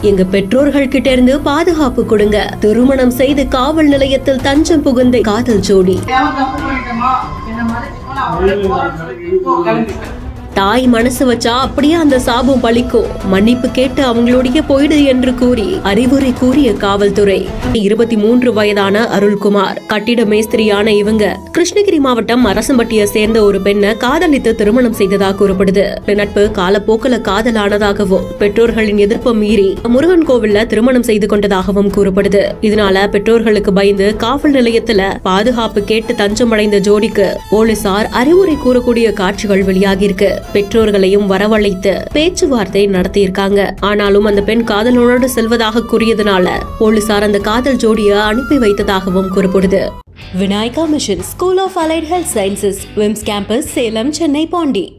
எங்க பெற்றோர்கள் கிட்ட இருந்து பாதுகாப்பு கொடுங்க. திருமணம் செய்து காவல் நிலையத்தில் தஞ்சம் புகுந்த காதல் ஜோடி. தாய் மனசு வச்சா அப்படியே அந்த சாபம் பலிக்கும். மன்னிப்பு கேட்டு அவங்களுடைய போயிடு என்று கூறி அறிவுரை கூறிய காவல்துறை. 23 வயதான அருள்குமார் கட்டிட மேஸ்திரியான இவங்க கிருஷ்ணகிரி மாவட்டம் அரசம்பட்டியை சேர்ந்த ஒரு பெண்ணை காதலித்து திருமணம் செய்ததாக கூறப்படுது. நட்பு காலப்போக்கில காதலானதாகவும் பெற்றோர்களின் எதிர்ப்பை மீறி முருகன் கோவில்ல திருமணம் செய்து கொண்டதாகவும் கூறப்படுது. இதனால பெற்றோர்களுக்கு பயந்து காவல் நிலையத்துல பாதுகாப்பு கேட்டு தஞ்சமடைந்த ஜோடிக்கு போலீசார் அறிவுரை கூறக்கூடிய காட்சிகள் வெளியாகியிருக்கு. பெற்றோர்களையும் வரவழைத்து பேச்சுவார்த்தை நடத்தியிருக்காங்க. ஆனாலும் அந்த பெண் காதலனோடு செல்வதாக கூறியதனால போலீசார் அந்த காதல் ஜோடியை அனுப்பி வைத்ததாகவும் கூறப்படுது. Vinayaka Mission School of Allied Health Sciences VIMS campus Salem, Chennai, Pandi.